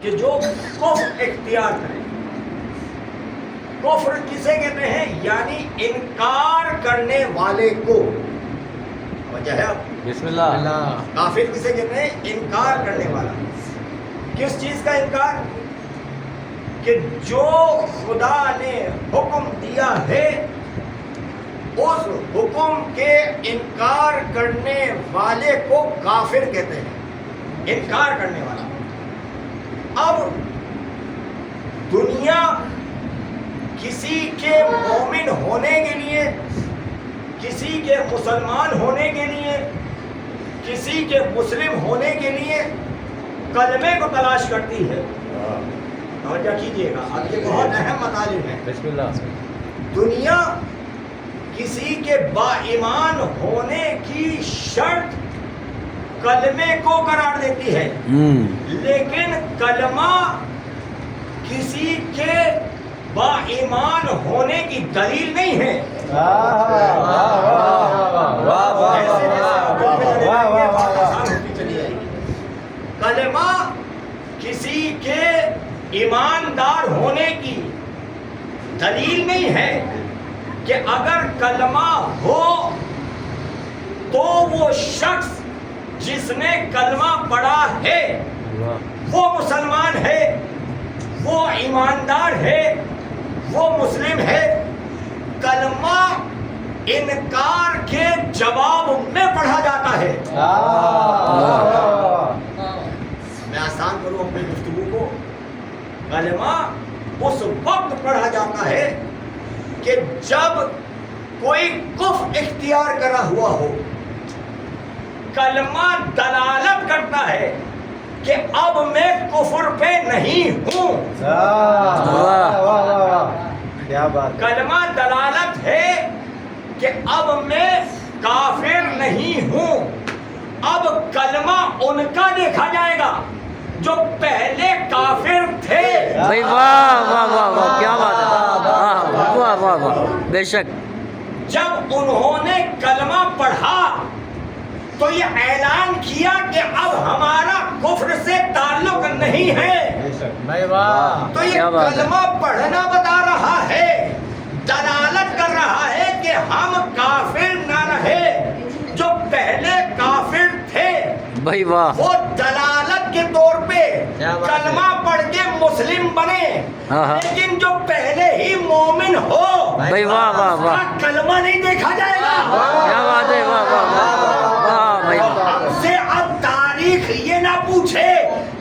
کہ جو کفر اختیار کرے. کفر کسے کہتے ہیں؟ یعنی انکار کرنے والے کو. وجہ ہے بسم اللہ. کافر کسے کہتے ہیں؟ انکار کرنے والا. کس چیز کا انکار؟ کہ جو خدا نے حکم دیا ہے اس حکم کے انکار کرنے والے کو کافر کہتے ہیں. انکار کرنے والا. اب دنیا کسی کے مومن ہونے کے لیے، کسی کے مسلمان ہونے کے لیے، کسی کے مسلم ہونے کے لیے کلمے کو تلاش کرتی ہے. توجہ کیجیے گا، اب یہ بہت اہم مطالب ہے. بسم اللہ. دنیا کسی کے با ایمان ہونے کی شرط کلمے کو قرار دیتی ہے، لیکن کلمہ کسی کے با ایمان ہونے کی دلیل نہیں ہے. کلمہ کسی کے ایماندار ہونے کی دلیل نہیں ہے. کہ اگر کلمہ ہو تو وہ شخص جس نے کلمہ پڑھا ہے وہ مسلمان ہے، وہ ایماندار ہے، وہ مسلم ہے. کلمہ انکار کے جواب میں پڑھا جاتا ہے. میں آسان کروں اپنی گفتگو کو. کلمہ اس وقت پڑھا جاتا ہے کہ جب کوئی کفر اختیار کرا ہوا ہو. کلمہ دلالت کرتا ہے کہ اب میں کفر پہ نہیں ہوں. کیا بات. کلمہ دلالت ہے کہ اب میں کافر نہیں ہوں. اب کلمہ ان کا دیکھا جائے گا جو پہلے کافر تھے. بھائی واہ واہ واہ واہ کیا بات ہے. واہ واہ واہ بے شک. جب انہوں نے کلمہ پڑھا تو یہ اعلان کیا کہ اب ہمارا کفر سے تعلق نہیں ہے. تو یہ کلمہ پڑھنا بتا رہا ہے، دلالت کر رہا ہے کہ ہم کافر نہ رہے. جو پہلے کافر تھے بھائی واہ. وہ دلالت کے طور پہ کلمہ پڑھ کے مسلم بنے، لیکن جو پہلے ہی مومن ہو بھائی واہ واہ واہ کلمہ نہیں دیکھا جائے گا. کیا بات ہے. واہ واہ واہ بھائی. اب سے اب تاریخ یہ نہ پوچھے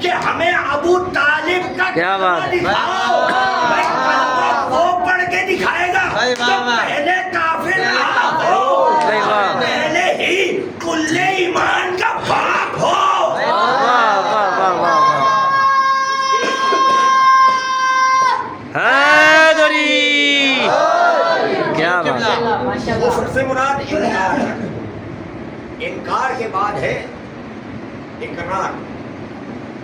کہ ہمیں ابو طالب کا کیا بات ہے. دکھاؤ. بھائی کلمہ وہ پڑھ کے دکھائے گا جو پہلے کافر نہ ہو، بھائی واہ. پہلے ہی کل ایمان کا باپ ہو. واہ واہ واہ واہ. حیدری کیا بات ہے. کفر سے مراد انکار ہے. انکار کے بعد ہے اقرار.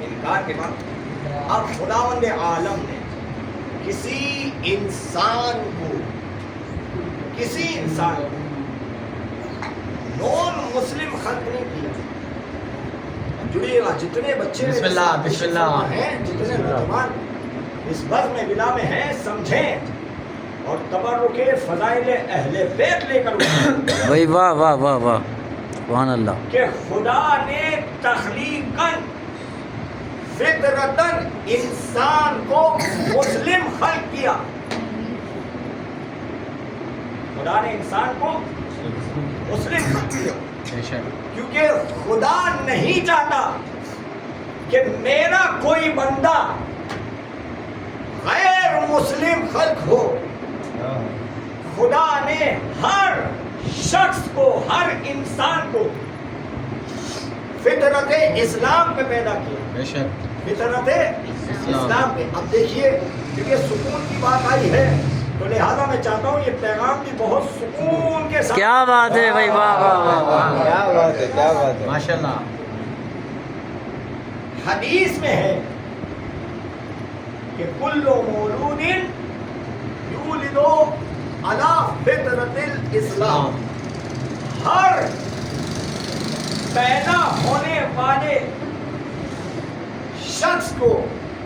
انکار کے بعد اب خداوند عالم نے کسی انسان کو نون مسلم خلق نہیں کیا. جڑیے گا جتنے بچے بسم اللہ بسم اللہ ہیں، جتنے نوجوان اس بزم میں بلا میں ہیں، سمجھیں اور تبرک فضائل اہل بیت لے کر اٹھیں. بھائی واہ واہ واہ واہ سبحان اللہ. کہ خدا نے تخلیقاً فطرتاً انسان کو مسلم خلق کیا. خدا نے انسان کو مسلم خلق کیا کیونکہ خدا نہیں چاہتا کہ میرا کوئی بندہ غیر مسلم خلق ہو. خدا نے ہر شخص کو، ہر انسان کو فطرت اسلام پہ پیدا کیا. فطرت اسلام پہ. اب دیکھیے کیونکہ سکون کی بات آئی ہے تو لہذا میں چاہتا ہوں یہ پیغام بھی بہت سکون کے ساتھ. کیا بات ہے بھائی. واہ واہ واہ واہ. کیا بات ہے. کیا بات ہے. ماشاء اللہ. حدیث میں ہے کہ کل مولود یولد علی فطرت الاسلام. ہر پیدا ہونے والے شخص کو